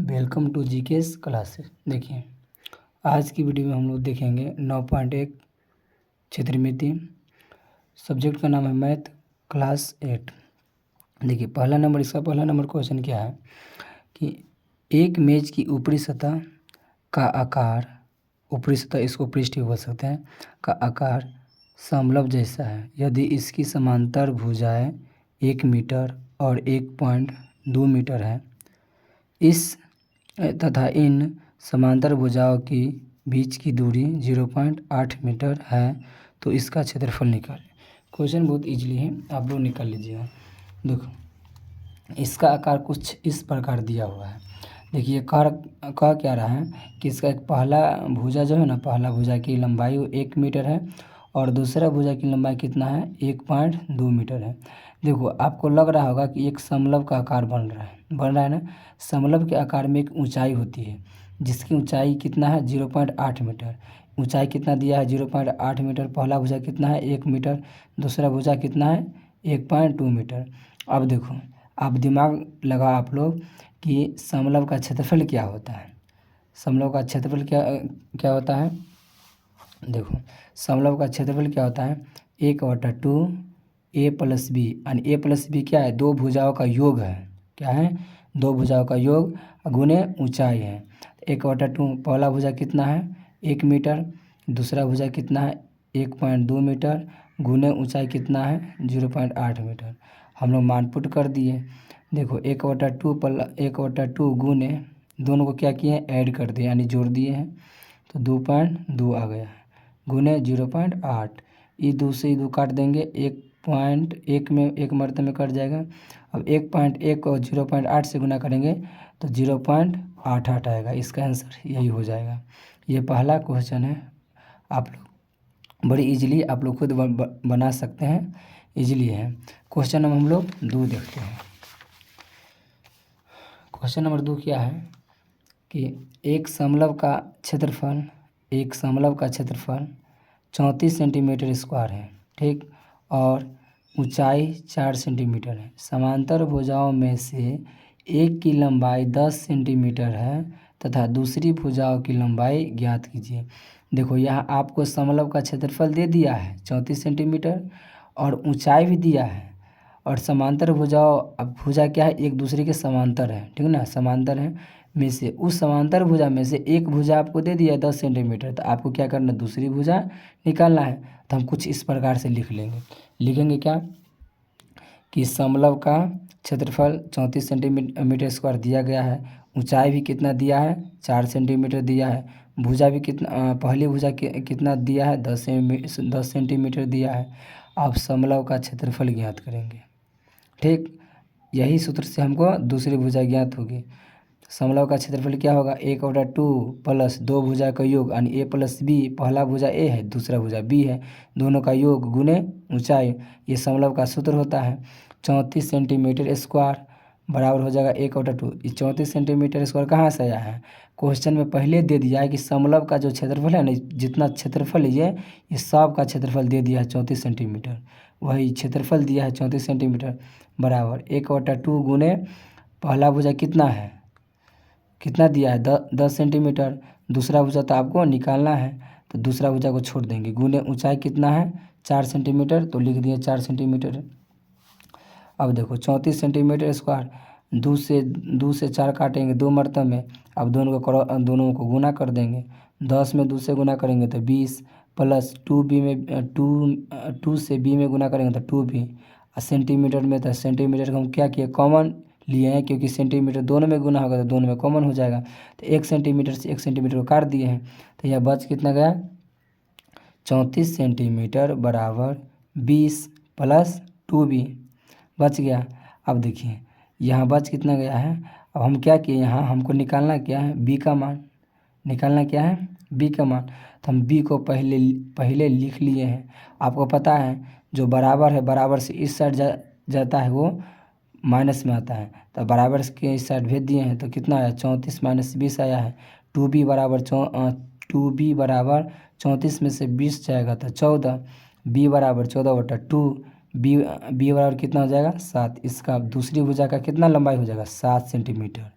Welcome to GKS classes. देखिए, आज की वीडियो में हम लोग देखेंगे 9.1 क्षेत्रमिति। सब्जेक्ट का नाम है मैथ, क्लास 8। देखिए, पहला नंबर क्वेश्चन क्या है कि एक मेज की ऊपरी सतह का आकार, ऊपरी सतह इसको पृष्ठ बोल सकते हैं, का आकार समलंब जैसा है यदि इसकी समांतर भुजाएं 1 मीटर और 1.2 मीटर है, इस तथा इन समांतर भुजाओं की बीच की दूरी 0.8 मीटर है, तो इसका क्षेत्रफल निकालें। क्वेश्चन बहुत इजीली है, आप लोग निकाल लीजिएगा। देखो, इसका आकार कुछ इस प्रकार दिया हुआ है। देखिए, कह क्या रहा है कि इसका एक पहला भुजा जो है ना, पहला भुजा की लंबाई 1 मीटर है और दूसरा भुजा की लंबाई कितना है, 1.2 मीटर है। देखो, आपको लग रहा होगा कि एक समलंब का आकार बन रहा है ना। समलंब के आकार में एक ऊंचाई होती है जिसकी ऊंचाई कितना है, 0.8 मीटर। ऊंचाई कितना दिया है, 0.8 मीटर। पहला भुजा कितना है, 1 मीटर। दूसरा भुजा कितना है, 1.2 मीटर। अब देखो, आप दिमाग लगाओ आप लोग कि समलंब का क्षेत्रफल क्या होता है। समलंब का क्षेत्रफल क्या होता है। देखो, समलंब का क्षेत्रफल क्या होता है, 1/2 a + b। यानी a + b क्या है, दो भुजाओं का योग है। क्या है, दो भुजाओं का योग गुने ऊंचाई है। 1/2 पहला भुजा कितना है, 1 मीटर। दूसरा भुजा कितना है, 1.2 मीटर गुने ऊंचाई कितना है, 0.8 मीटर। हम लोग मानपुट कर दिए। देखो, 1/2 गुने दोनों को क्या किए हैं, ऐड कर दिए यानी जोड़ दिए हैं, तो 2.2 आ गया है गुने 0.8। ये 2 से 2 काट देंगे, 1.1 में एक मर्तबे में कट जाएगा। अब 1.1 और 0.8 से गुना करेंगे तो 0.88 आएगा। इसका आंसर यही हो जाएगा। ये पहला क्वेश्चन है। आप लोग बड़ी इजीली आप लोग खुद बना सकते हैं, इजीली है। क्वेश्चन नंबर हम लोग 2 देखते हैं। क्वेश्चन नंबर 2 क्या है कि एक समलंब का क्षेत्रफल 34 सेंटीमीटर स्क्वायर है, ठीक, और ऊंचाई 4 सेंटीमीटर है। समांतर भुजाओं में से एक की लंबाई 10 सेंटीमीटर है तथा दूसरी भुजाओं की लंबाई ज्ञात कीजिए। देखो, यहाँ आपको समलंब का क्षेत्रफल दे दिया है 34 सेंटीमीटर और ऊंचाई भी दिया है, और समांतर भुजाओं, अब भुजा क्या है, एक दूसरे के समांतर है, ठीक ना, समांतर है। में से उस समांतर भुजा में से एक भुजा आपको दे दिया है 10 सेंटीमीटर, तो आपको क्या करना है, दूसरी भुजा निकालना है। तो हम कुछ इस प्रकार से लिखेंगे क्या कि समलंब का क्षेत्रफल 34 सेंटीमीटर स्क्वायर दिया गया है, ऊंचाई भी कितना दिया है, 4 सेंटीमीटर दिया है, भुजा भी कितना, पहली भुजा कितना दिया है, 10 सेंटीमीटर दिया है। आप समलंब का क्षेत्रफल ज्ञात करेंगे, ठीक। यही सूत्र से हमको दूसरी भुजा ज्ञात होगी। समलंब का क्षेत्रफल क्या होगा, 1/2 प्लस दो भुजा का योग यानी a + b। पहला भुजा a है, दूसरा भुजा b है, दोनों का योग गुने ऊंचाई। ये समलंब का सूत्र होता है। 34 सेंटीमीटर स्क्वायर बराबर हो जाएगा 1/2। ये 34 सेंटीमीटर स्क्वायर कहाँ से आया है, क्वेश्चन में पहले दे दिया है कि समलंब का जो क्षेत्रफल है ना, जितना क्षेत्रफल है ये सब का क्षेत्रफल दे दिया है 34 सेंटीमीटर। वही क्षेत्रफल दिया है 34 सेंटीमीटर बराबर 1/2 गुने पहला भुजा कितना दिया है, 10 सेंटीमीटर। दूसरा भुजा तो आपको निकालना है, तो दूसरा भुजा को छोड़ देंगे, गुने ऊंचाई कितना है, 4 सेंटीमीटर, तो लिख दिए 4 सेंटीमीटर। अब देखो, 34 सेंटीमीटर स्क्वायर, 2 से 4 काटेंगे 2 मरतबे में। अब दोनों को गुना कर देंगे, 10 में 2 से गुना करेंगे तो 20 प्लस 2b में 2 से b में गुना करेंगे तो 2b। सेंटीमीटर में तो सेंटीमीटर को हम क्या किए, कॉमन लिए हैं, क्योंकि सेंटीमीटर दोनों में गुना होगा तो दोनों में कॉमन हो जाएगा। तो 1 सेंटीमीटर से 1 सेंटीमीटर को काट दिए हैं, तो यह बच कितना गया, 34 सेंटीमीटर बराबर 20 प्लस 2b बच गया। अब देखिए, यहाँ बच कितना गया है। अब हम क्या किए, यहाँ हमको निकालना क्या है, b का मान निकालना क्या है, b का मान। तो हम b को पहले लिख लिए हैं। आपको पता है जो बराबर है, बराबर से इस साइड जाता है वो माइनस में आता है, तो बराबर के इस साइड भेज दिए हैं, तो कितना आया, 34 - 20 आया है। 2b बराबर 34 में से 20 जाएगा तो 14, b बराबर 14/2। b बराबर कितना हो जाएगा, 7। इसका दूसरी भुजा का कितना लंबाई हो जाएगा, 7 सेंटीमीटर।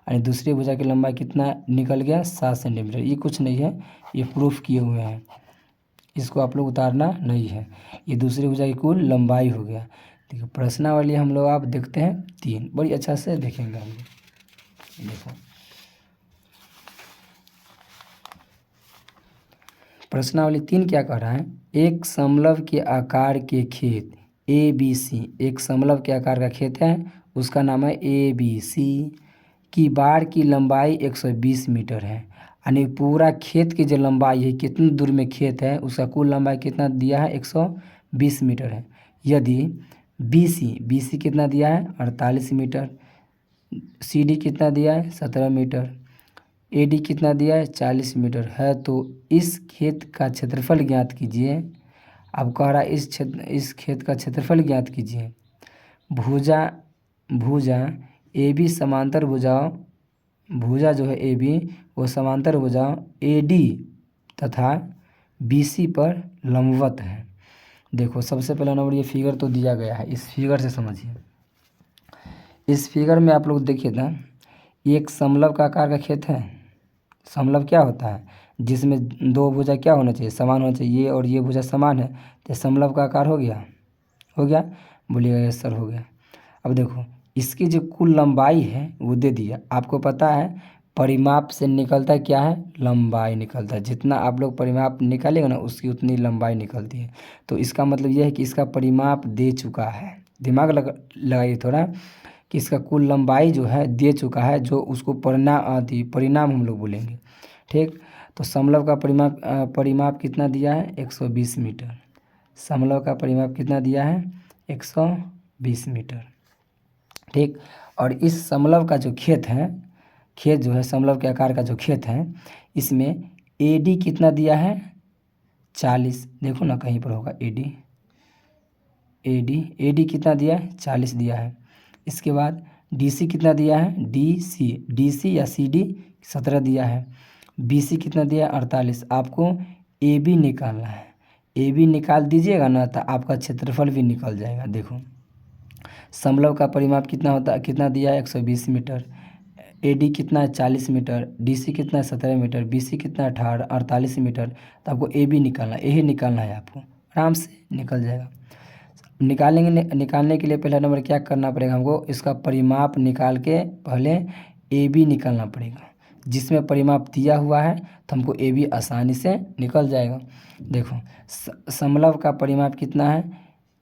और दूसरी भुजा की लंबाई कितना निकल गया 7 सेंटीमीटर। ये कुछ नहीं है, ये प्रूफ किए हुए हैं, इसको आप लोग उतारना नहीं है। ये दूसरी भुजा की कुल लंबाई हो गया। देखिए प्रश्नावली हम लोग आप देखते हैं 3, बड़ी अच्छा से देखेंगे हम लोग। देखो प्रश्नावली 3 क्या कह रहा है, एक समलव के आकार के खेत ABC, एक समलव के आकार का खेत है, उसका नाम है ABC की बाड़ की लंबाई 120 मीटर है। यानी पूरा खेत की जो लंबाई है, कितनी दूर में खेत है, उसका कुल लंबाई कितना दिया है 120 मीटर है। यदि BC कितना दिया है 48 मीटर, CD कितना दिया है 17 मीटर, AD कितना दिया है 40 मीटर है, तो इस खेत का क्षेत्रफल ज्ञात कीजिए। अब कह रहा है इस खेत का क्षेत्रफल ज्ञात कीजिए। भुजा AB समांतर भुजाओं, भुजा जो है AB वो समांतर भुजाओं AD तथा BC पर लंबवत है। देखो सबसे पहला नंबर ये फिगर तो दिया गया है, इस फिगर से समझिए। इस फिगर में आप लोग देखिए ना, एक समलव का आकार का खेत है। समलव क्या होता है, जिसमें दो भुजा क्या होना चाहिए, समान होना चाहिए, ये और ये भुजा समान है, तो समलव का आकार हो गया, हो गया, बोलिएगा यस सर हो गया। अब देखो इसकी जो कुल लंबाई है वो दे दिया। आपको पता है परिमाप से निकलता क्या है, लंबाई निकलता है। जितना आप लोग परिमाप निकालेगा ना उसकी उतनी लंबाई निकलती है। तो इसका मतलब यह है कि इसका परिमाप दे चुका है। दिमाग लगाइए थोड़ा कि इसका कुल लंबाई जो है दे चुका है, जो उसको परिणाम हम लोग बोलेंगे। ठीक, तो समलव का परिमाप कितना दिया है 120 मीटर। समलव का परिमाप कितना दिया है 120 मीटर। ठीक, और इस समलव का जो खेत है, खेत जो है समलव के आकार का जो खेत है, इसमें AD कितना दिया है 40। देखो ना कहीं पर होगा AD कितना दिया है 40 दिया है। इसके बाद DC कितना दिया है DC या CD 17 दिया है। BC कितना दिया है 48। आपको AB निकालना है। AB निकाल दीजिएगा ना तो आपका क्षेत्रफल भी निकल जाएगा। देखो समलव का परिमाप कितना होता है, कितना दिया है 120 मीटर, AD कितना है 40 मीटर, DC कितना है 17 मीटर, BC कितना है 48 मीटर। तो आपको AB निकालना है, यही निकालना है, आपको आराम से निकल जाएगा। निकालने के लिए पहला नंबर क्या करना पड़ेगा हमको, इसका परिमाप निकाल के पहले AB निकालना पड़ेगा। जिसमें परिमाप दिया हुआ है तो हमको AB आसानी से निकल जाएगा। देखो समलव का परिमाप कितना है,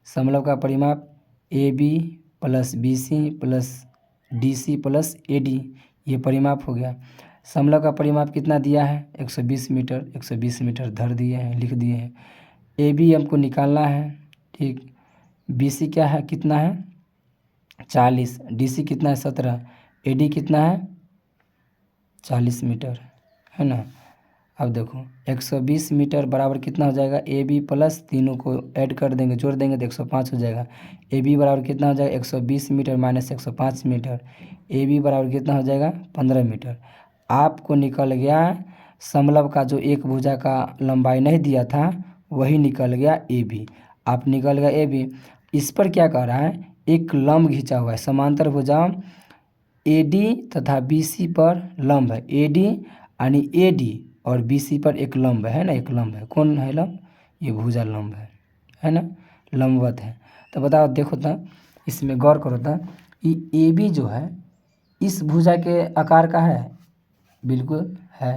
समलव का परिमाप AB plus BC plus DC plus AD, ये परिमाप हो गया। समलव का परिमाप कितना दिया है 120 मीटर, 120 मीटर धर दिए हैं, लिख दिए हैं। AB हमको निकालना है। ठीक, BC क्या है, कितना है 40, DC कितना है 17, AD कितना है 40 मीटर, है ना। अब देखो 120 मीटर बराबर कितना हो जाएगा, AB प्लस तीनों को ऐड कर देंगे, जोड़ देंगे तो 105 हो जाएगा। AB बराबर कितना हो जाएगा 120 मीटर माइनस 105 मीटर, AB बराबर कितना हो जाएगा 15 मीटर। आपको निकल गया समलव का जो एक भुजा का लंबाई नहीं दिया था वही निकल गया AB। आप निकल गया AB। इस पर क्या कह रहा है, एक लंब खींचा हुआ है, समांतर भुजा AD तथा BC पर लंब है। AD यानी AD और BC पर एक लंब है ना, एक लंब है। कौन है लंब, ये भुजा लंब है ना, लंबवत है। तो बताओ, देखो तो इसमें गौर करो तो ये AB जो है इस भुजा के आकार का है, बिल्कुल है।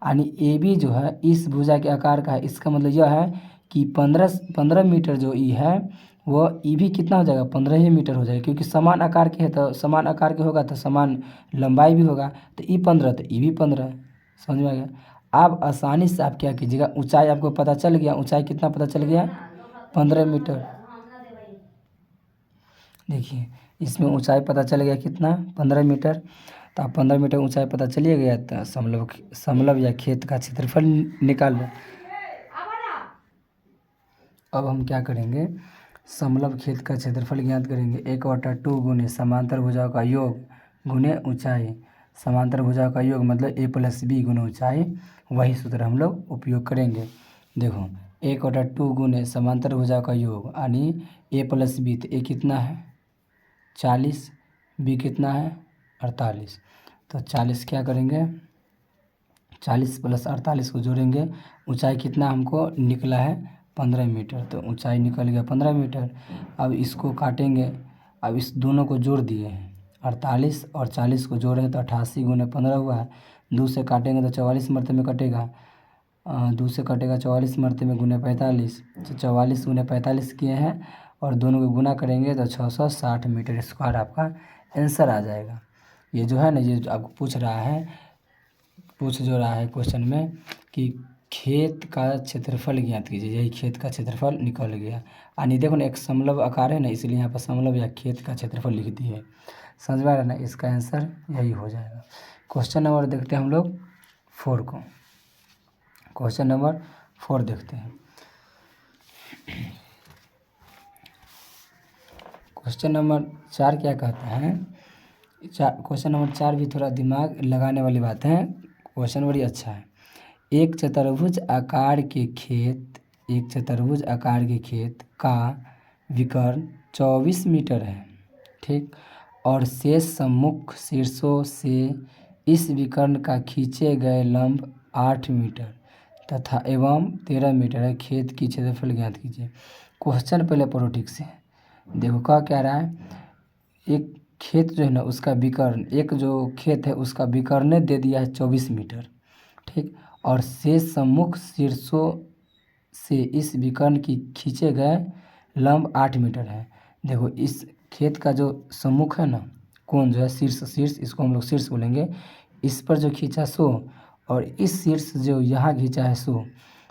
यानी AB जो है इस भुजा के आकार का है। इसका मतलब यह है कि 15 मीटर जो ई है वह ई भी कितना हो जाएगा 15 ही मीटर हो जाएगा, क्योंकि समान आकार के है तो समान आकार के होगा तो समान लंबाई भी होगा। तो ई 15 तो ई भी 15, समझ में आ गया। आप आसानी से आप क्या कीजिएगा, ऊंचाई आपको पता चल गया, ऊंचाई कितना पता चल गया 15 मीटर। देखिए इसमें ऊंचाई पता चल गया कितना 15 मीटर। तो आप 15 मीटर ऊंचाई पता चलिए गया तो समलव या खेत का क्षेत्रफल निकाल लो। अब हम क्या करेंगे, समलव खेत का क्षेत्रफल ज्ञात करेंगे। 1/2 गुने समांतर भुजाओं का योग गुने ऊंचाई। समांतर भुजाओं का योग मतलब A प्लस B गुने ऊंचाई, वही सूत्र हम लोग उपयोग करेंगे। देखो 1/2 गुने समांतर भुजाओं का योग यानी A प्लस B, तो A कितना है 40, B कितना है 48। तो 40 क्या करेंगे, 40 + 48 को जोड़ेंगे, ऊंचाई कितना हमको निकला है 15 मीटर, तो ऊंचाई निकल गया 15 मीटर। अब इसको काटेंगे, अब इस दोनों को जोड़ दिए हैं, 48 और 40 को जोड़े तो 88 × 15 हुआ है। 2 से काटेंगे तो 44 मरतबे कटेगा, 2 से कटेगा 44 मरतबे × 45, तो 44 × 45 किए हैं और दोनों को गुना करेंगे तो 660 मीटर स्क्वायर आपका आंसर आ जाएगा। ये जो है ना, ये आपको पूछ जो रहा है क्वेश्चन में कि खेत का क्षेत्रफल ज्ञात कीजिए, यही खेत का क्षेत्रफल निकल गया। यानी देखो ना, एक समलव आकार है ना, इसलिए यहाँ पर समलव या खेत का क्षेत्रफल लिख दिए। समझ में आ रहा है ना, इसका आंसर यही हो जाएगा। क्वेश्चन नंबर देखते हैं हम लोग 4 को। क्वेश्चन नंबर 4 देखते हैं। क्वेश्चन नंबर 4 क्या कहता है, क्वेश्चन नंबर 4 भी थोड़ा दिमाग लगाने वाली बात है, क्वेश्चन बड़ी अच्छा है। एक चतुर्भुज आकार के खेत का विकर्ण 24 मीटर है, ठीक, और शेष सम्मुख शीर्षों से इस विकर्ण का खींचे गए लंब 8 मीटर तथा एवं 13 मीटर है। खेत की क्षेत्रफल ज्ञात कीजिए। क्वेश्चन पहले पढ़ो ठीक से। देखो क्या रहा है, एक खेत जो है ना उसका विकर्ण, एक जो खेत है उसका विकर्ण दे दिया है 24 मीटर, ठीक, और शेष सम्मुख शीर्षों से इस विकर्ण की खींचे गए लंब 8 मीटर है। देखो इस खेत का जो सम्मुख है ना, कोण जो है शीर्ष, इसको हम लोग शीर्ष बोलेंगे, इस पर जो खींचा सो, और इस शीर्ष जो यहाँ खींचा है सो।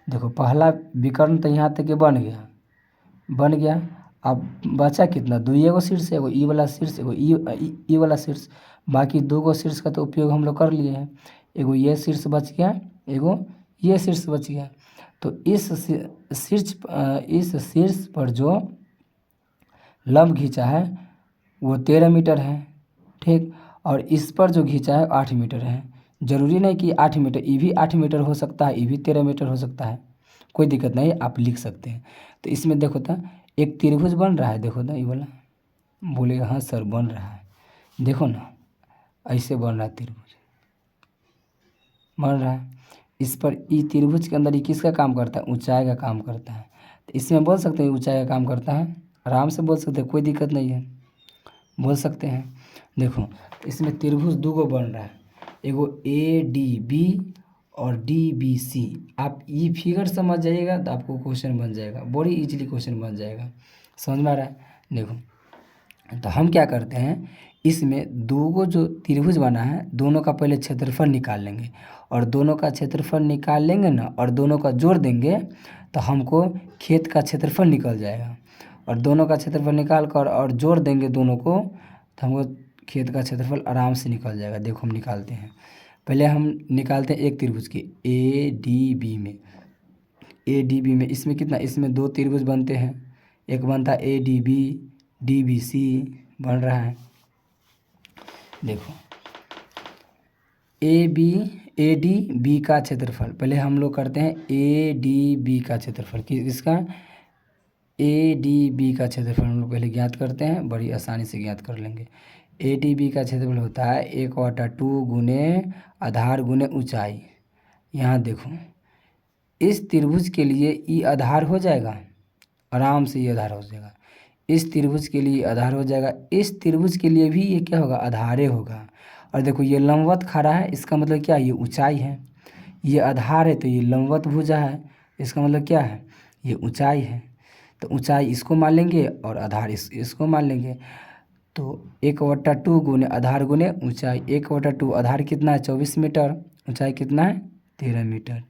देखो पहला विकर्ण तो यहाँ तक बन गया। अब बचा कितना, 2 शीर्ष, एगो ई वाला शीर्ष, एगो ई वाला शीर्ष। बाकी 2 शीर्ष का तो उपयोग हम लोग कर लिए हैं। एगो ये शीर्ष बच गया, एगो ये शीर्ष बच गया। तो इस शीर्ष पर जो लंब खींचा है वो 13 मीटर है, ठीक, और इस पर जो खींचा है 8 मीटर है। ज़रूरी नहीं कि 8 मीटर, ये भी 8 मीटर हो सकता है, ये भी 13 मीटर हो सकता है, कोई दिक्कत नहीं, आप लिख सकते हैं। तो इसमें देखो तो एक त्रिभुज बन रहा है, देखो ना ये वाला, बोलेगा हाँ सर बन रहा है, देखो ना ऐसे बन रहा है, त्रिभुज बन रहा है। इस पर ई त्रिभुज के अंदर ये किसका काम करता है, ऊंचाई का काम करता है। तो इसमें बोल सकते हैं ऊंचाई का काम करता है, आराम से बोल सकते हैं, कोई दिक्कत नहीं है, बोल सकते हैं। देखो इसमें त्रिभुज 2 बन रहा है, एगो ADB और DBC। आप ये फिगर समझ जाइएगा तो आपको क्वेश्चन बन जाएगा, बड़ी इजीली क्वेश्चन बन जाएगा। समझ में आ रहा है। देखो तो हम क्या करते हैं, इसमें 2 जो त्रिभुज बना है दोनों का पहले क्षेत्रफल निकाल लेंगे, और दोनों का क्षेत्रफल निकाल लेंगे ना और दोनों का जोड़ देंगे तो हमको खेत का क्षेत्रफल निकल जाएगा। और दोनों का क्षेत्रफल निकाल कर और जोड़ देंगे दोनों को तो हमको खेत का क्षेत्रफल आराम से निकल जाएगा। देखो हम निकालते हैं, पहले हम निकालते हैं एक त्रिभुज की ADB में इसमें कितना, इसमें 2 त्रिभुज बनते हैं, एक बनता है ADB, DBC बन रहा है। देखो ADB का क्षेत्रफल, पहले हम लोग करते हैं ADB का क्षेत्रफल, किसका, ADB का क्षेत्रफल हम लोग पहले ज्ञात करते हैं, बड़ी आसानी से ज्ञात कर लेंगे। ADB का क्षेत्रफल होता है 1/2 गुने आधार गुने ऊंचाई। यहाँ देखो इस त्रिभुज के लिए ई आधार हो जाएगा, आराम से ये आधार हो जाएगा, इस त्रिभुज के लिए आधार हो जाएगा, इस त्रिभुज के लिए भी ये क्या होगा, आधारे होगा। और देखो ये लंबवत खड़ा है, इसका मतलब क्या, ये ऊंचाई है, ये आधार है तो ये लंबवत भुजा है, इसका मतलब क्या है, ये ऊंचाई है। तो ऊंचाई इसको मान लेंगे और आधार इसको मान लेंगे। तो 1/2 गुने आधार गुने ऊंचाई, 1/2 आधार कितना है 24 मीटर, ऊंचाई कितना है 13 मीटर।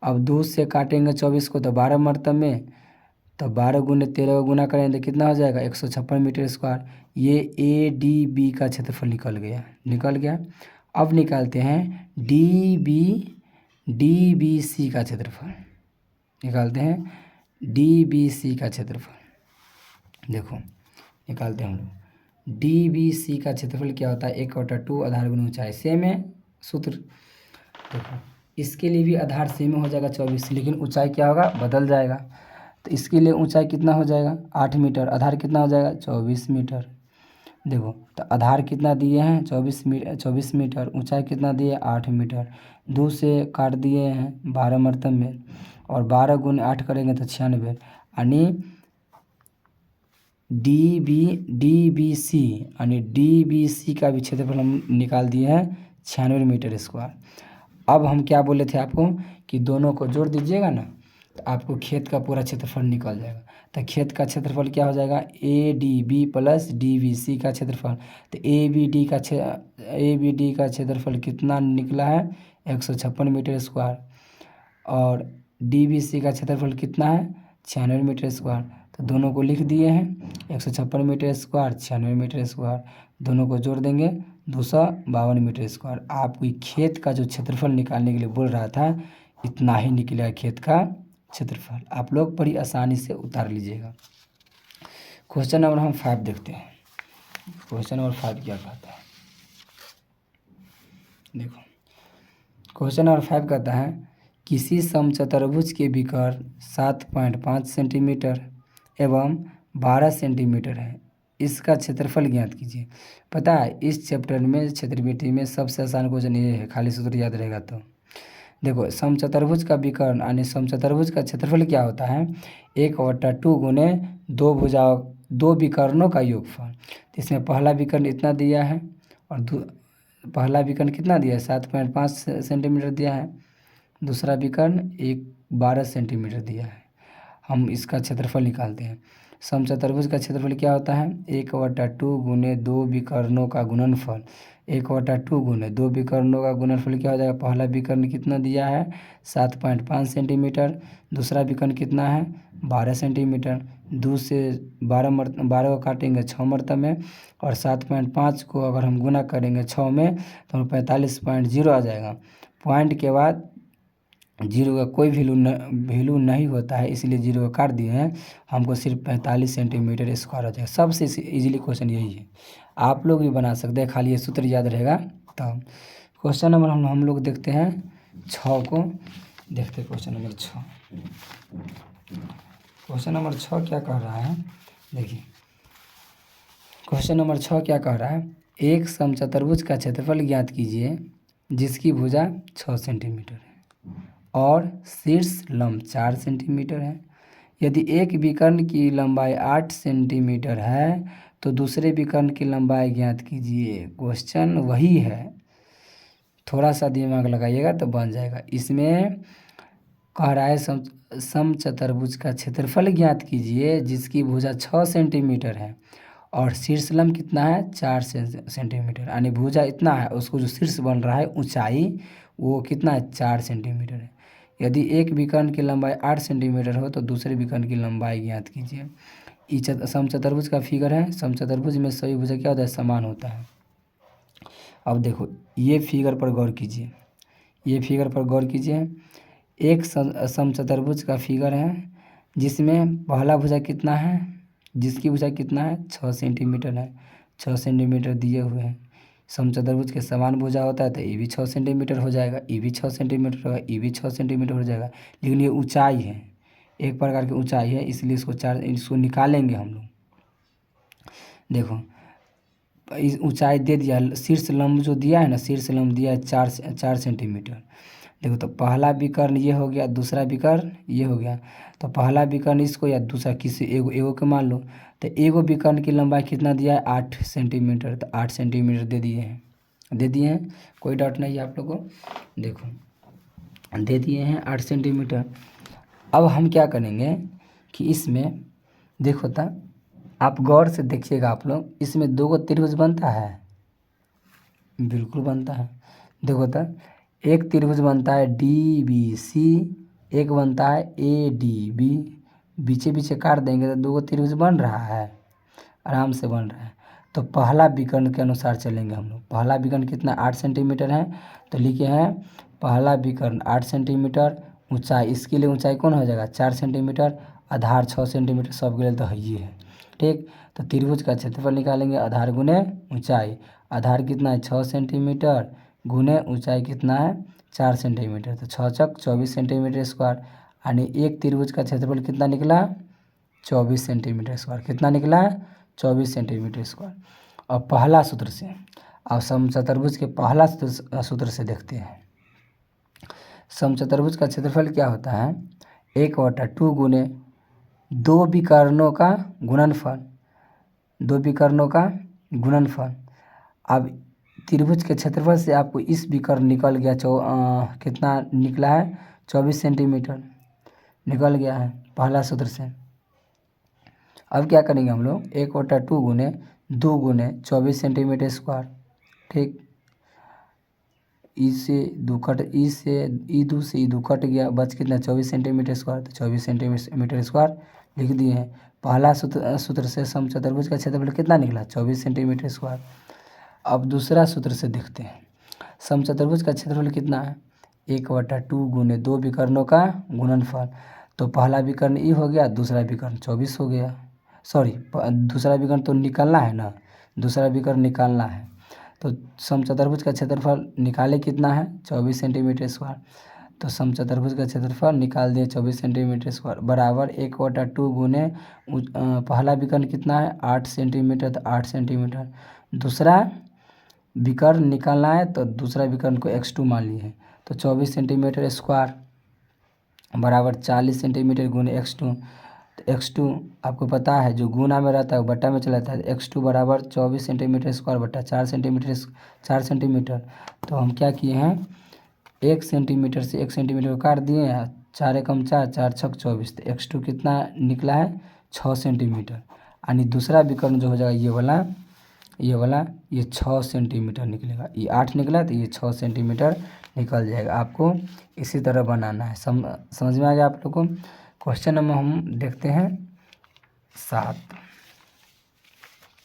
अब 2 से काटेंगे 24 को तो 12 मरतब में, तो 12 गुने 13 का गुना करेंगे तो कितना हो जाएगा 156 मीटर स्क्वायर। ये ADB का क्षेत्रफल निकल गया। अब निकालते हैं DBC का क्षेत्रफल, निकालते हैं DBC का क्षेत्रफल। देखो निकालते हैं हम लोग, DBC का क्षेत्रफल क्या होता है, 1/2 आधार गुना ऊंचाई, सेम है सूत्र। देखो इसके लिए भी आधार सेम हो जाएगा 24, लेकिन ऊंचाई क्या होगा, बदल जाएगा। तो इसके लिए ऊंचाई कितना हो जाएगा 8 मीटर, आधार कितना हो जाएगा 24 मीटर। देखो तो आधार कितना दिए हैं 24 मीटर, ऊंचाई कितना दिए 8 मीटर, 2 से काट दिए हैं 12 मरतब में, और 12 गुने 8 करेंगे तो 96, यानी डी बी सी का भी क्षेत्रफल हम निकाल दिए हैं 96 मीटर स्क्वायर। अब हम क्या बोले थे आपको कि दोनों को जोड़ दीजिएगा ना तो आपको खेत का पूरा क्षेत्रफल निकल जाएगा। तो खेत का क्षेत्रफल क्या हो जाएगा A D B plus D B C का क्षेत्रफल। तो ए बी डी का क्षेत्रफल कितना निकला है 156 मीटर स्क्वायर, और डी बी सी का क्षेत्रफल कितना है 96 मीटर स्क्वायर। तो दोनों को लिख दिए हैं 156 मीटर स्क्वायर 96 मीटर स्क्वायर, दोनों को जोड़ देंगे 252 मीटर स्क्वायर। आपको खेत का जो क्षेत्रफल निकालने के लिए बोल रहा था इतना ही निकलेगा खेत का क्षेत्रफल। आप लोग बड़ी आसानी से उतार लीजिएगा। क्वेश्चन नंबर हम 5 देखते हैं। क्वेश्चन नंबर 5 क्या कहता है, देखो क्वेश्चन नंबर 5 कहता है किसी समचतुर्भुज के विकर्ण 7.5 सेंटीमीटर एवं 12 सेंटीमीटर है, इसका क्षेत्रफल ज्ञात कीजिए। पता है इस चैप्टर में क्षेत्रविधि में सबसे आसान क्वेश्चन ये है, खाली सूत्र याद रहेगा तो। देखो समचतुर्भुज का विकर्ण यानी समचतुर्भुज का क्षेत्रफल क्या होता है 1/2 गुने दो विकर्णों का योगफल। तो इसमें पहला विकर्ण इतना दिया है और पहला विकर्ण कितना दिया है 7.5 सेंटीमीटर दिया है, दूसरा विकर्ण 12 सेंटीमीटर दिया है। हम इसका क्षेत्रफल निकालते हैं। समचतुर्भुज का क्षेत्रफल क्या होता है 1/2 गुने दो विकर्णों का गुणनफल। 1/2 गुने दो विकर्णों का गुणनफल क्या हो जाएगा, पहला विकर्ण कितना दिया है 7.5 सेंटीमीटर, दूसरा विकर्ण कितना है 12 सेंटीमीटर। 2 से 12 को काटेंगे 6 मरतब में, और 7.5 को अगर हम गुना करेंगे 6 में तो 45.0 आ जाएगा। पॉइंट के बाद जीरो का कोई वैल्यू नहीं होता है, इसलिए जीरो को काट दिए हैं। हमको सिर्फ 45 सेंटीमीटर स्क्वायर हो जाएगा। सबसे इजीली क्वेश्चन यही है, आप लोग भी बना सकते हैं, खाली ये सूत्र याद रहेगा तब। क्वेश्चन नंबर हम लोग देखते हैं 6 को, देखते हैं क्वेश्चन नंबर 6। क्वेश्चन नंबर 6 क्या कह रहा है, देखिए क्वेश्चन नंबर 6 क्या कह रहा है एक समचतुर्भुज का क्षेत्रफल ज्ञात कीजिए जिसकी भुजा 6 सेंटीमीटर है और शीर्ष लंब 4 सेंटीमीटर है। यदि एक विकर्ण की लंबाई 8 सेंटीमीटर है तो दूसरे विकर्ण की लंबाई ज्ञात कीजिए। क्वेश्चन वही है, थोड़ा सा दिमाग लगाइएगा तो बन जाएगा। इसमें कह रहा है समचतुर्भुज का क्षेत्रफल ज्ञात कीजिए जिसकी भुजा 6 सेंटीमीटर है और शीर्ष लंब कितना है 4 सेंटीमीटर, यानी भुजा इतना है, उसको जो शीर्ष बन रहा है ऊंचाई वो कितना है 4 सेंटीमीटर है। यदि एक विकर्ण की लंबाई 8 सेंटीमीटर हो तो दूसरे विकर्ण की लंबाई ज्ञात कीजिए। ये समचतुर्भुज का फिगर है। समचतुर्भुज में सभी भुजा क्या होता है समान होता है। अब देखो ये फिगर पर गौर कीजिए, ये फिगर पर गौर कीजिए। एक समचतुर्भुज का फिगर है जिसमें पहला भुजा कितना है, जिसकी भुजा कितना है 6 सेंटीमीटर है, 6 सेंटीमीटर दिए हुए हैं। समचतुर्भुज के समान भुजा होता है तो ये भी 6 सेंटीमीटर हो जाएगा, ये भी 6 सेंटीमीटर होगा, ये भी 6 सेंटीमीटर हो जाएगा। लेकिन ये ऊंचाई है, एक प्रकार की ऊंचाई है, इसलिए इसको निकालेंगे हम लोग। देखो इस ऊंचाई दे दिया, शीर्ष लंब जो दिया है ना, शीर्ष लंब दिया है 4 सेंटीमीटर। देखो तो पहला विकर्ण ये हो गया, दूसरा विकर्ण ये हो गया। तो पहला विकर्ण इसको या दूसरा किसी एगो के मान लो, तो एगो विकर्ण की लंबाई कितना दिया है 8 सेंटीमीटर, तो 8 सेंटीमीटर दे दिए हैं, कोई डाउट नहीं है आप लोगों को। देखो दे दिए हैं 8 सेंटीमीटर। अब हम क्या करेंगे कि इसमें देखो था, आप गौर से देखिएगा आप लोग, इसमें 2 त्रिभुज बनता है, बिल्कुल बनता है। देखो था एक त्रिभुज बनता है डी बी सी, एक बनता है ए डी बी, बीचे काट देंगे तो 2 त्रिभुज बन रहा है, आराम से बन रहा है। तो पहला विकर्ण के अनुसार चलेंगे हम लोग। पहला विकर्ण कितना 8 सेंटीमीटर है, तो लिखे हैं पहला विकर्ण 8 सेंटीमीटर, ऊंचाई इसके लिए ऊंचाई कौन हो जाएगा 4 सेंटीमीटर, आधार 6 सेंटीमीटर, सब के लिए तो है ही है। ठीक, तो त्रिभुज का क्षेत्रफल निकालेंगे आधार गुने ऊंचाई। आधार कितना है 6 सेंटीमीटर गुने ऊंचाई कितना है 4 सेंटीमीटर, तो 6 चक 24 सेंटीमीटर स्क्वायर, यानी एक त्रिभुज का क्षेत्रफल कितना निकला 24 सेंटीमीटर स्क्वायर। कितना निकला 24 सेंटीमीटर स्क्वायर। और पहला सूत्र से, अब समचतुर्भुज के पहला सूत्र से देखते हैं। समचतुर्भुज का क्षेत्रफल क्या होता है? 1/2 गुने दो विकर्णों का गुणनफल, दो विकर्णों का गुणनफल। अब त्रिभुज के क्षेत्रफल से आपको इस विकर्ण निकल गया, कितना निकला है? 24 सेंटीमीटर निकल गया है पहला सूत्र से। अब क्या करेंगे हम लोग? 1/2 गुने 2 गुने 24 सेंटीमीटर स्क्वायर। ठीक, इससे दो कट, इससे ई दो से ई दो कट गया, बच कितना? 24 सेंटीमीटर स्क्वायर। तो 24 सेंटीमीटर स्क्वायर लिख दिए हैं। पहला सूत्र से समचतुर्भुज का क्षेत्रफल कितना निकला? 24 सेंटीमीटर स्क्वायर। अब दूसरा सूत्र से देखते हैं। समचतुर्भुज का क्षेत्रफल कितना है? 1/2 गुने दो विकर्णों का गुणनफल। तो पहला विकर्ण ई हो गया, दूसरा विकर्ण 24 हो गया। सॉरी, दूसरा विकर्ण तो निकालना है ना, दूसरा विकर्ण निकालना है। तो समचतुर्भुज का क्षेत्रफल निकाले कितना है? 24 सेंटीमीटर स्क्वायर। तो समचतुर्भुज का क्षेत्रफल निकाल दिए 24 सेंटीमीटर स्क्वायर बराबर 1/2 गुने पहला विकर्ण कितना है? 8 सेंटीमीटर, तो 8 सेंटीमीटर। दूसरा विकर्ण निकालना है तो दूसरा विकर्ण को x2 मान लिए हैं। तो 24 सेंटीमीटर स्क्वायर बराबर 40 सेंटीमीटर गुने x2। तो x2 आपको पता है जो गुना में रहता है वो बट्टा में चला जाता है। x2 बराबर 24 सेंटीमीटर स्क्वायर बट्टा 4 सेंटीमीटर। तो हम क्या किए हैं? 1 सेंटीमीटर से 1 सेंटीमीटर को काट दिए हैं। 4 एकम 4, 4 छक 24। तो x2 कितना निकला है? 6 सेंटीमीटर। यानी दूसरा विकर्ण जो हो जाएगा ये 6 सेंटीमीटर निकलेगा। ये 8 निकला तो ये 6 सेंटीमीटर निकल जाएगा। आपको इसी तरह बनाना है। समझ में आ गया आप लोग को? क्वेश्चन नंबर हम देखते हैं 7।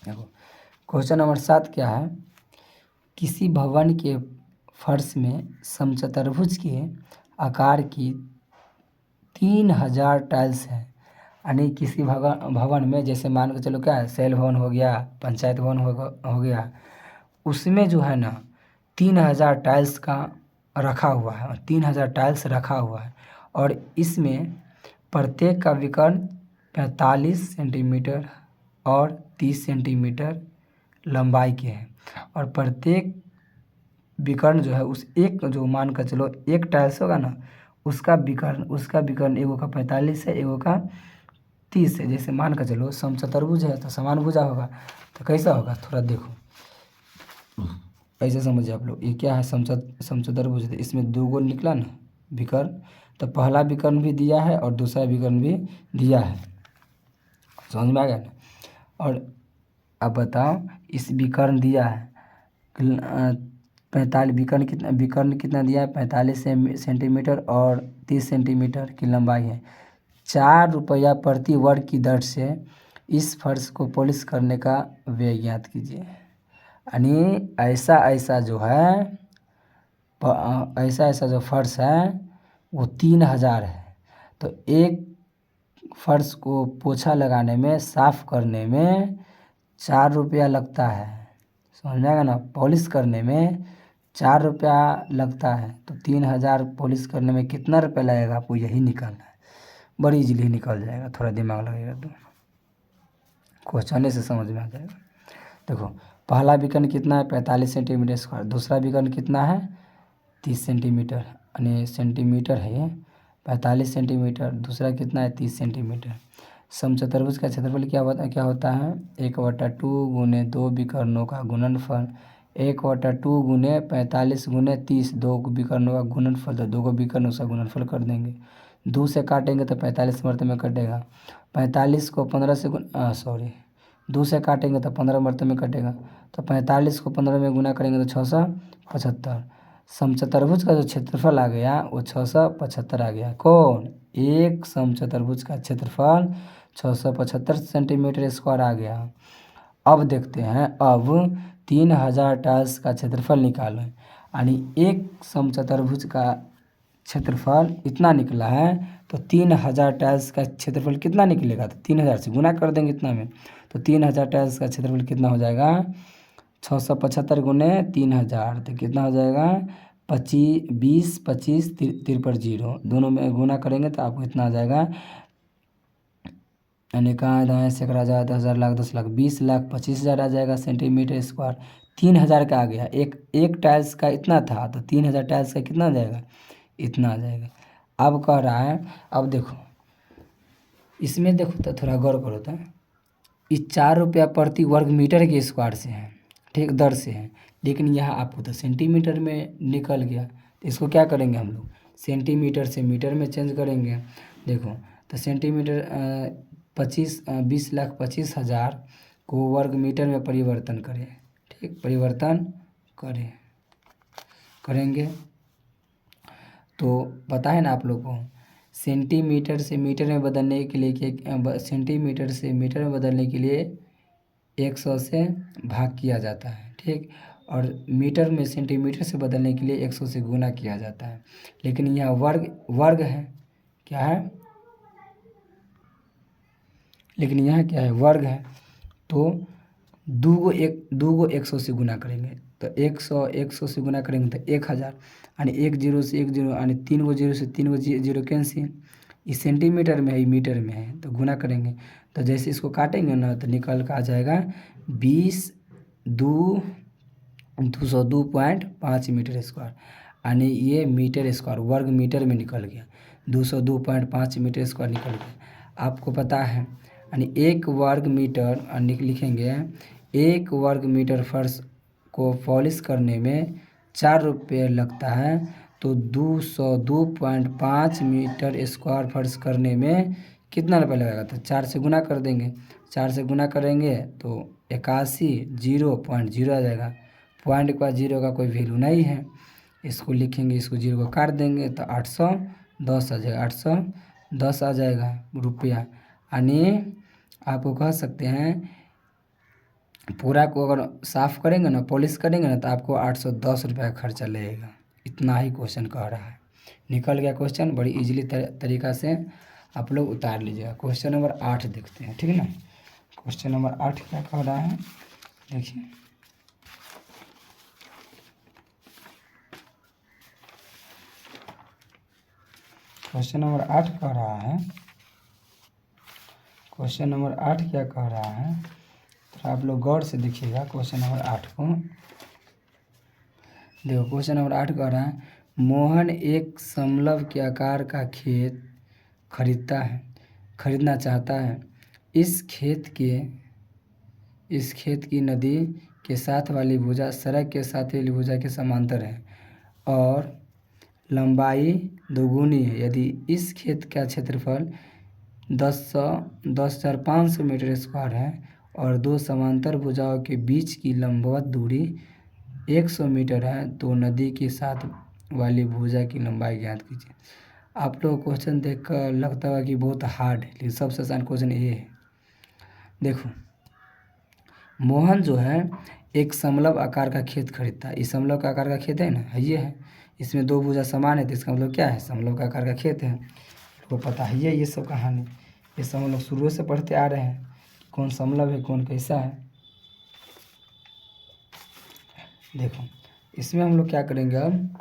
देखो क्वेश्चन नंबर 7 क्या है? किसी भवन के फर्श में समचतुर्भुज के आकार की 3000 टाइल्स हैं। यानी किसी भवन में, जैसे मान के चलो क्या है, सेल भवन हो गया, पंचायत भवन हो गया, उसमें जो है ना 3000 टाइल्स का रखा हुआ है, 3000 टाइल्स रखा हुआ है। और इसमें प्रत्येक का विकर्ण 45 सेंटीमीटर और 30 सेंटीमीटर लंबाई के हैं। और प्रत्येक विकर्ण जो है उस एक, जो मान कर चलो एक टाइल्स होगा ना, उसका विकर्ण एगो का 45 है, एगो का 30 है। जैसे मान कर चलो समचतुर्भुज है तो समान भुजा होगा, तो कैसा होगा थोड़ा देखो, ऐसे समझिए आप लोग। ये क्या है? समचतुर्भुज है, इसमें 2 गो निकला ना विकर्ण, तो पहला विकर्ण भी दिया है और दूसरा विकर्ण भी दिया है। समझ में आ गया ना? और अब बताओ, इस विकर्ण दिया है 45, विकर्ण कितना दिया है? 45 सेंटीमीटर और 30 सेंटीमीटर की लंबाई है। 4 रुपया प्रति वर्ग की दर से इस फर्श को पॉलिश करने का व्यय ज्ञात कीजिए। यानी ऐसा जो फर्श है वो 3000 है। तो एक फर्श को पोछा लगाने में, साफ करने में 4 रुपया लगता है। समझ में आएगा ना? पॉलिश करने में 4 रुपया लगता है। तो 3000 पॉलिश करने में कितना रुपया लगेगा, आपको यही निकालना है। बड़ी इजीली निकल जाएगा, थोड़ा दिमाग लगेगा तो क्वेश्चन से समझ में आ जाएगा। देखो पहला विकर्ण कितना है? 45 सेंटीमीटर स्क्वायर। दूसरा विकर्ण कितना है? 30 सेंटीमीटर, यानी सेंटीमीटर है ये, 45 सेंटीमीटर। दूसरा कितना है? 30 सेंटीमीटर। समचतुर्भुज का क्षेत्रफल क्या होता है? 1/2 गुने दो विकर्णों का गुणनफल। 1/2 गुने 45 गुने 30, दो विकर्णों का गुणनफल। तो 2 विकर्ण उसका गुणनफल कर देंगे। 2 से काटेंगे तो 45 मरते में कटेगा। 45 को 15 से 2 से काटेंगे तो 15 मरते में कटेगा। तो 45 को 15 में गुना करेंगे तो 675। समचतुर्भुज का जो क्षेत्रफल आ गया वो 675 आ गया। कौन? एक समचतुर्भुज का क्षेत्रफल 675 सेंटीमीटर स्क्वायर आ गया। अब देखते हैं, अब 3000 टाइल्स का क्षेत्रफल निकालें। यानी एक समचतुर्भुज का क्षेत्रफल इतना निकला है, तो 3000 टाइल्स का क्षेत्रफल कितना निकलेगा? तो 3000 से गुना कर देंगे इतना में। तो 3000 टाइल्स का क्षेत्रफल कितना हो जाएगा? 675 गुने 3000, तो कितना हो जाएगा? 20, 25, 0 दोनों में गुना करेंगे तो आपको इतना आ जाएगा यानी कहाँ दाएँ सैकड़ा जा 10,000 लाख 10 लाख 20 लाख 25,000 आ जाएगा सेंटीमीटर स्क्वायर। 3,000 का आ गया। एक टाइल्स का इतना था तो 3,000 टाइल्स का कितना आ जाएगा, इतना आ जाएगा। अब कह रहा है, अब देखो इसमें देखो तो थोड़ा गौर करो तो ये 4 रुपया प्रति वर्ग मीटर के स्क्वायर से है, ठीक, दर से है। लेकिन यहाँ आपको तो सेंटीमीटर में निकल गया, तो इसको क्या करेंगे हम लोग, सेंटीमीटर से मीटर में चेंज करेंगे। देखो तो सेंटीमीटर 20,25,000 को वर्ग मीटर में परिवर्तन करें, ठीक, परिवर्तन करेंगे तो पता है ना आप लोग को, सेंटीमीटर से मीटर में बदलने के लिए सेंटीमीटर से मीटर में बदलने के लिए 100 से भाग किया जाता है, ठीक, और मीटर में सेंटीमीटर से बदलने के लिए 100 से गुना किया जाता है। लेकिन यहाँ वर्ग है, क्या है, लेकिन यहाँ क्या है, वर्ग है। तो दो को 100 से गुना करेंगे तो 100 से गुना करेंगे तो 1,000, यानी 1 जीरो से 1 जीरो, यानी 3 गो जीरो से 3 गो जीरो कैंसिल। इस सेंटीमीटर में है, मीटर में है, तो गुना करेंगे तो जैसे इसको काटेंगे ना तो निकल का आ जाएगा 202.5 मीटर स्क्वायर, यानी ये मीटर स्क्वायर वर्ग मीटर में निकल गया, 202.5 मीटर स्क्वायर निकल गया। आपको पता है यानी एक वर्ग मीटर लिखेंगे, एक वर्ग मीटर फर्श को पॉलिश करने में 4 रुपये लगता है, तो 202.5 मीटर स्क्वायर फर्श करने में कितना रुपये लगेगा, तो 4 से गुना कर देंगे। 4 से गुना करेंगे तो 81.0 आ जाएगा। पॉइंट का जीरो का कोई वैल्यू नहीं है, इसको लिखेंगे, इसको जीरो को काट देंगे तो 810 आ जाएगा, 810 आ जाएगा रुपया। यानी आपको कह सकते हैं पूरा को अगर साफ़ करेंगे ना, पॉलिश करेंगे ना, तो आपको 810 रुपये का खर्चा लगेगा। इतना ही क्वेश्चन कह रहा है। निकल गया क्वेश्चन, बड़ी इजीली तरीका से आप लोग उतार लीजिएगा। क्वेश्चन नंबर 8 देखते हैं, ठीक है ना। क्वेश्चन नंबर 8 क्या कह रहा है, देखिए, क्वेश्चन नंबर 8 कह रहा है, क्वेश्चन नंबर 8 क्या कह रहा है, तो आप लोग गौर से देखिएगा क्वेश्चन नंबर 8 को। देखो क्वेश्चन नंबर 8 कह रहा है, मोहन एक समलव के आकार का खेत खरीदना चाहता है। इस खेत की नदी के साथ वाली भुजा सड़क के साथ वाली भुजा के समांतर है और लंबाई दोगुनी है। यदि इस खेत का क्षेत्रफल 10,500 मीटर स्क्वायर है और दो समांतर भुजाओं के बीच की लंबवत दूरी 100 मीटर है, तो नदी के साथ वाली भुजा की लंबाई ज्ञात कीजिए। आप लोग क्वेश्चन देखकर लगता है कि बहुत हार्ड है, लेकिन सबसे आसान क्वेश्चन ये है। देखो मोहन जो है एक समलव आकार का खेत खरीदता है। इस समलव का आकार का खेत है ना, ये है, इसमें दो भुजा समान है, तो इसका मतलब क्या है, समलव का आकार का खेत है। तो पता है ये सब कहानी, ये सब हम लोग शुरू से पढ़ते आ रहे हैं, कौन समलव है कौन कैसा है। देखो इसमें हम लोग क्या करेंगे अब,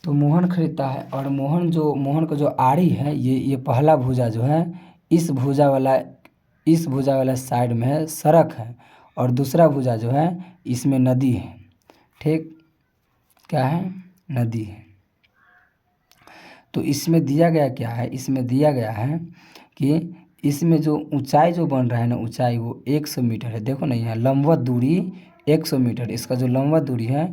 तो मोहन खरीदता है और मोहन का जो आड़ी है, ये पहला भुजा जो है इस भुजा वाला साइड में है, सड़क है, और दूसरा भुजा जो है इसमें नदी है, ठीक, क्या है, नदी है। तो इसमें दिया गया क्या है, इसमें दिया गया है कि इसमें जो ऊंचाई जो बन रहा है ना, ऊंचाई वो 100 मीटर है। देखो ना यहाँ लंबवत दूरी 100 मीटर, इसका जो लंबवत दूरी है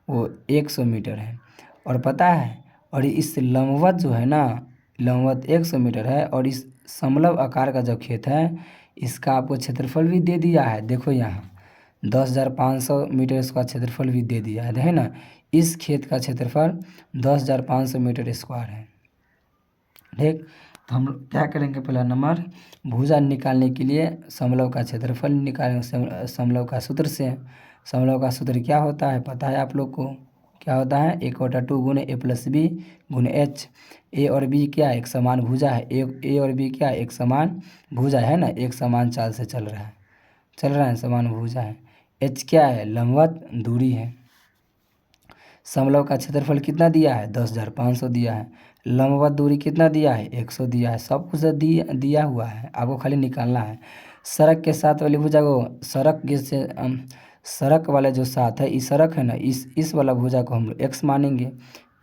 वो 100 मीटर है। और पता है, और इस लंबवत जो है ना, लंबवत 100 मीटर है, और इस समलव आकार का जो खेत है इसका आपको क्षेत्रफल भी दे दिया है। देखो यहाँ 10,500 मीटर इसका क्षेत्रफल भी दे दिया है ना। इस खेत का क्षेत्रफल 10,500 मीटर स्क्वायर है, ठीक। तो हम लोग क्या करेंगे, पहला नंबर भुजा निकालने के लिए समलव का क्षेत्रफल निकालेंगे समलव का सूत्र से। समलव का सूत्र क्या होता है पता है आप लोग को, क्या होता है, 1/2 गुने a+b गुने h। ए और बी क्या, एक समान भुजा है, ए और बी क्या, एक समान भुजा है ना, एक समान चाल से चल रहा है, समान भुजा है। h क्या है, लंबवत दूरी है। समलव का क्षेत्रफल कितना दिया है 10,500 दिया है। लंबवत दूरी कितना दिया है 100 दिया है। सब कुछ दिया हुआ है, आपको खाली निकालना है। सड़क के साथ वाली भुजा को सड़क वाले जो साथ है, इस सड़क है ना, इस वाला भुजा को हम लोग x मानेंगे,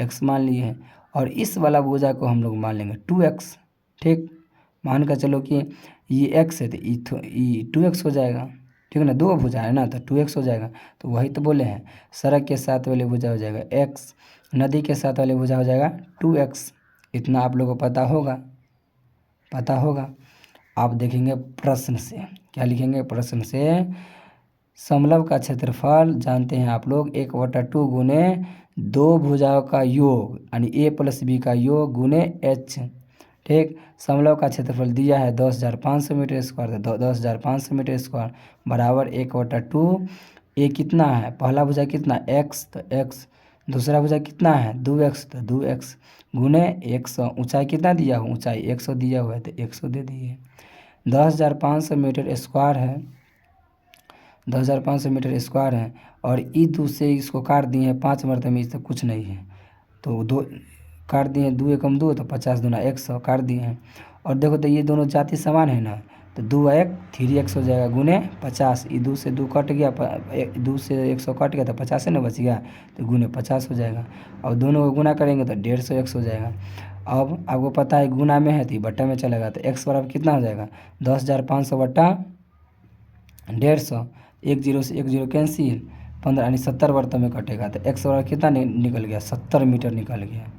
x मान लिए हैं। और इस वाला भुजा को हम लोग मान लेंगे 2x। ठीक, मान कर चलो कि ये x है तो ये 2x हो जाएगा। ठीक है ना, दो भुजा है ना तो 2x हो जाएगा। तो वही तो बोले हैं, सड़क के साथ वाली भुजा हो जाएगा x, नदी के साथ वाली भुजा हो जाएगा 2x। इतना आप लोगों को पता होगा। आप देखेंगे प्रश्न से, क्या लिखेंगे प्रश्न से, समलव का क्षेत्रफल जानते हैं आप लोग 1/2 गुने दो भुजाओं का योग यानी a+b का योग गुने h। ठीक, समलव का क्षेत्रफल दिया है 10,500 मीटर स्क्वायर, तो 10,500 मीटर स्क्वायर बराबर 1/2। ए कितना है, पहला भुजा कितना x, तो x, दूसरा भुजा कितना है 2x, तो 2x गुने 100। ऊंचाई कितना दिया हुआ, ऊंचाई 100 दिया हुआ है तो 100 दे दिए। 10,500 मीटर स्क्वायर है, 10,500 मीटर स्क्वायर है। और ई दो से इसको काट दिए हैं 5 मरतबे में, इससे कुछ नहीं है तो दो काट दिए, 2 एकम 2 तो 50 दूना 100 काट दिए हैं। और देखो तो ये दोनों जाति समान है ना, तो 2 1 3x हो जाएगा गुने 50। ये 2 से 2 कट गया, 2 से 100 कट गया तो 50 है ना बच गया, तो गुने 50 हो जाएगा। और दोनों को गुना करेंगे तो 150 x हो जाएगा। अब आपको पता है गुना में है तो ये बट्टा में चलेगा, तो x बराबर कितना हो जाएगा 10,500 बट्टा 150। 1 0 से 1 0 कैंसिल, 15 यानी 70 बर्तन में कटेगा, तो x बराबर कितना निकल गया 70 मीटर निकल गया।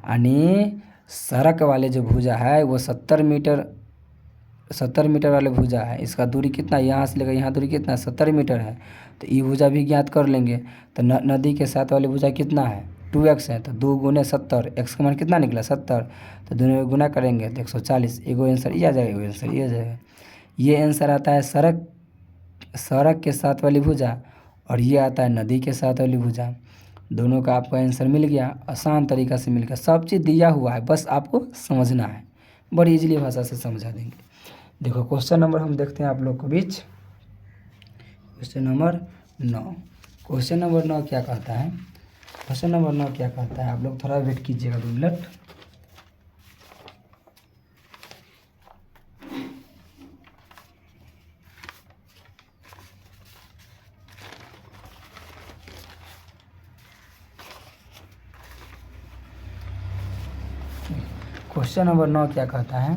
यानी सड़क वाले जो भुजा है वो 70 मीटर वाले भुजा है। इसका दूरी कितना, यहाँ से लेकर यहाँ दूरी कितना 70 मीटर है। तो ये भुजा भी ज्ञात कर लेंगे। तो नदी के साथ वाली भुजा कितना है 2x है, तो 2 गुने 70, x का मान कितना निकला 70, तो दोनों को गुना करेंगे तो 140। एगो आंसर ये आ जाएगा, एगो आंसर ये आ जाएगा। ये आंसर आता है सड़क के साथ वाली भुजा, और ये आता है नदी के साथ वाली भुजा। दोनों का आपको आंसर मिल गया, आसान तरीका से मिल गया। सब चीज़ दिया हुआ है, बस आपको समझना है, बड़ी इजीली भाषा से समझा देंगे। देखो क्वेश्चन नंबर हम देखते हैं आप लोग के बीच, क्वेश्चन नंबर 9। क्वेश्चन नंबर 9 क्या कहता है, क्वेश्चन नंबर 9 क्या कहता है, आप लोग थोड़ा वेट कीजिएगा 2 मिनट। क्वेश्चन नंबर 9 क्या कहता है,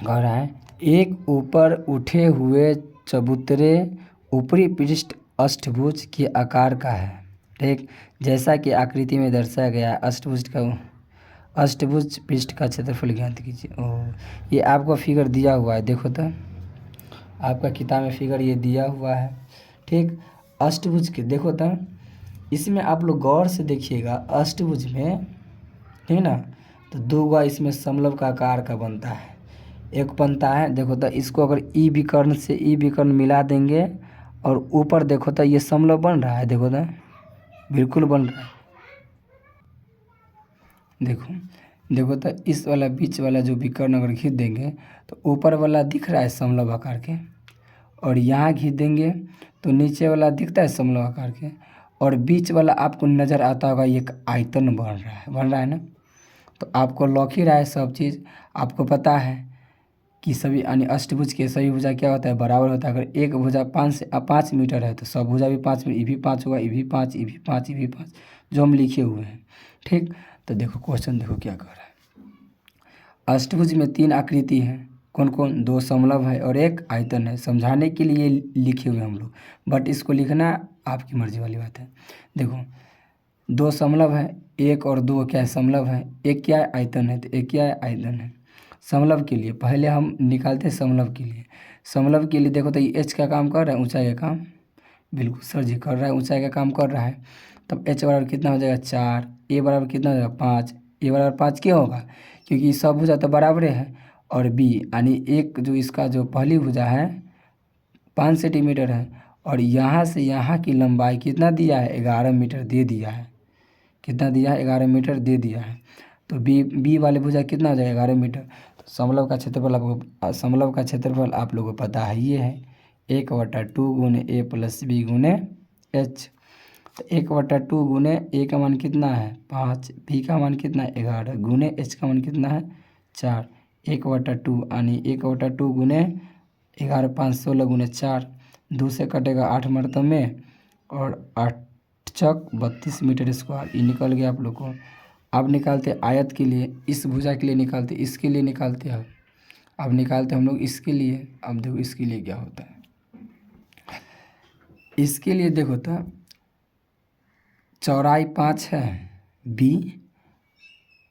कह रहा है एक ऊपर उठे हुए चबूतरे ऊपरी पृष्ठ अष्टभुज के आकार का है। ठीक, जैसा कि आकृति में दर्शाया गया अष्टभुज पृष्ठ का क्षेत्रफल ज्ञात कीजिए। ओह, ये आपको फिगर दिया हुआ है, देखो तो आपका किताब में फिगर ये दिया हुआ है। ठीक, अष्टभुज के देखो तो इसमें आप लोग गौर से देखिएगा, अष्टभुज में ठीक ना, तो 2 गो इसमें समलव का आकार का बनता है, एक बनता है। देखो तो इसको अगर ई विकर्ण से ई विकर्ण मिला देंगे और ऊपर देखो तो ये समलव बन रहा है, देखो तो बिल्कुल बन रहा है। देखो तो इस वाला बीच वाला जो विकर्ण अगर खींच देंगे तो ऊपर वाला दिख रहा है समलव आकार के, और यहाँ खींच देंगे तो नीचे वाला दिखता है समलव आकार के, और बीच वाला आपको नज़र आता होगा एक आयतन बन रहा है ना। तो आपको लौक ही रहा है सब चीज़, आपको पता है कि सभी यानी अष्टभुज के सभी भुजा क्या होता है बराबर होता है। अगर एक भुजा 5 मीटर है तो सब भुजा भी 5 मीटर, ये भी 5 होगा, ये भी 5, ये भी 5, ये भी 5, जो हम लिखे हुए हैं। ठीक, तो देखो क्वेश्चन देखो क्या कर रहा है। अष्टभुज में 3 आकृति हैं, कौन कौन, 2 समलव है और 1 आयतन है। समझाने के लिए लिखे हुए हम लोग, बट इसको लिखना आपकी मर्जी वाली बात है। देखो 2 समलव है, 1 और 2 क्या है समलव है, 1 क्या है आयतन है, तो 1 क्या है आयतन है। समलव के लिए पहले हम निकालते हैं समलव के लिए। समलव के लिए देखो तो ये h का काम कर रहा है, ऊंचाई का काम, बिल्कुल सर जी कर रहा है, ऊंचाई का काम कर रहा है। तब h बराबर कितना हो जाएगा 4, a बराबर कितना हो जाएगा 5, a बराबर 5 क्यों होगा, क्योंकि सब भुजा तो बराबर है। और b यानी एक जो इसका जो पहली भुजा है 5 सेंटीमीटर है, और यहाँ से यहाँ की लंबाई कितना दिया है 11 मीटर दे दिया है। कितना दिया है 11 मीटर दे दिया है। तो बी वाले भुजा कितना हो जाएगा 11 मीटर। तो समलव का क्षेत्रफल आप लोगों को पता है, ये है 1/2 गुने a + b गुने h। तो 1/2 गुने ए का मान कितना है 5, बी का मान कितना है 11 गुने एच का मान कितना है 4, 1/2 यानी 1/2 गुने 11 5 16 गुने 4, 2 से कटेगा 8 मरतबे में और 8 चक 32 मीटर स्क्वायर। ये निकल गया आप लोग को। अब निकालते आयत के लिए, इस भुजा के लिए निकालते, इसके लिए निकालते हैं। अब निकालते हम लोग इसके लिए। अब देखो इसके लिए क्या होता है। इसके लिए देखो तो चौड़ाई 5 है बी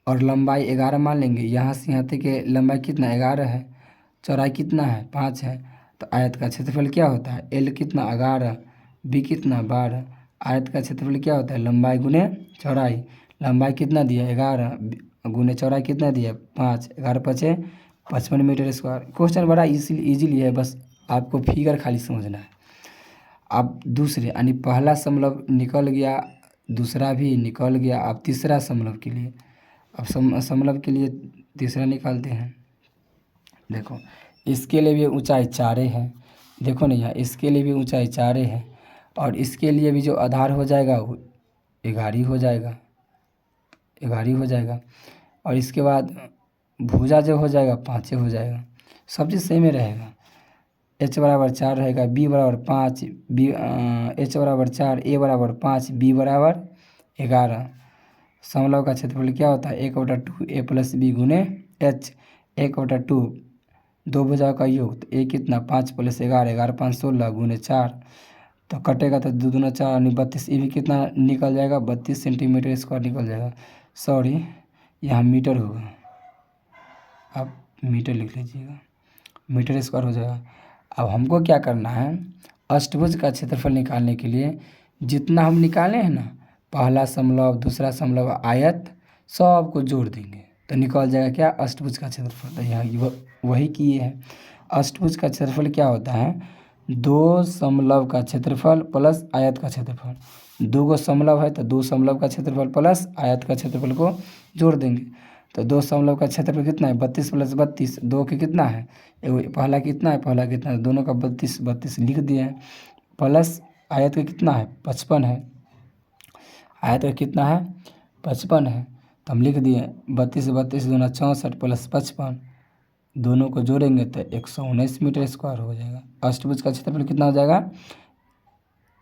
और लंबाई 11 मान लेंगे। यहाँ से यहाँ तक के लंबाई कितना 11 है, चौड़ाई कितना है 5 है। तो आयत का क्षेत्रफल क्या होता है एल कितना 11, बी कितना 12। आयत का क्षेत्रफल क्या होता है लंबाई गुने चौड़ाई। लंबाई कितना दिया 11 गुने चौड़ाई कितना दिया 5, 11 पचे 55 मीटर स्क्वायर। क्वेश्चन बड़ा इजीली है, बस आपको फिगर खाली समझना है। अब दूसरे यानी पहला समलव निकल गया, दूसरा भी निकल गया। अब तीसरा समलव के लिए, अब समलव के लिए तीसरा निकालते हैं। देखो इसके लिए भी ऊंचाई 4 है, देखो ना यहाँ इसके लिए भी ऊंचाई 4 है और इसके लिए भी जो आधार हो जाएगा वो 11 हो जाएगा, 11 हो जाएगा। और इसके बाद भुजा जो हो जाएगा 5 हो जाएगा। सब चीज़ सेम ही रहेगा। एच बराबर 4 रहेगा, बी बराबर 5, एच बराबर 4, ए बराबर 5, बी बराबर 11। समलव का क्षेत्रफल क्या होता है 1/2 ए प्लस बी गुने एच। 1/2 दो भुजाओं का योग, तो ए कितना 5 + 11, 11 5 16 गुने 4। तो कटेगा तो 2 दूना 4 यानी 32। ये भी कितना निकल जाएगा 32 सेंटीमीटर स्क्वायर निकल जाएगा। सॉरी यहाँ मीटर होगा, आप मीटर लिख लीजिएगा, मीटर स्क्वायर हो जाएगा। अब हमको क्या करना है अष्टभुज का क्षेत्रफल निकालने के लिए जितना हम निकाले हैं ना, पहला समलव दूसरा समलव आयत सबको जोड़ देंगे तो निकल जाएगा क्या अष्टभुज का क्षेत्रफल। तो यहाँ वही किए हैं। अष्टभुज का क्षेत्रफल क्या होता है 2 समलव का क्षेत्रफल प्लस आयत का क्षेत्रफल। 2 गो समलव है तो 2 समलव का क्षेत्रफल प्लस आयत का क्षेत्रफल को जोड़ देंगे। तो 2 समलव का क्षेत्रफल कितना है 32 + 32, 2 के कितना है पहला कितना है, पहला कितना है, दोनों का 32 32 लिख दिए हैं। प्लस आयत का कितना है 55 है, आयत का कितना है 55 है। तो हम लिख दिए 32 32 दूना 64 + 55, दोनों को जोड़ेंगे तो 119 मीटर स्क्वायर हो जाएगा। अष्टभुज का क्षेत्रफल कितना हो जाएगा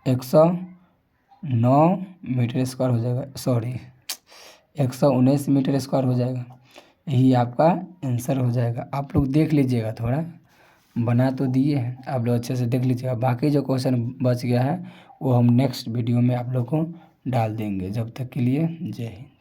109 मीटर स्क्वायर हो जाएगा, सॉरी 119 मीटर स्क्वायर हो जाएगा। यही आपका आंसर हो जाएगा। आप लोग देख लीजिएगा, थोड़ा बना तो दिए हैं, आप लोग अच्छे से देख लीजिएगा। बाकी जो क्वेश्चन बच गया है वो हम नेक्स्ट वीडियो में आप लोग को डाल देंगे। जब तक के लिए जय हिंद।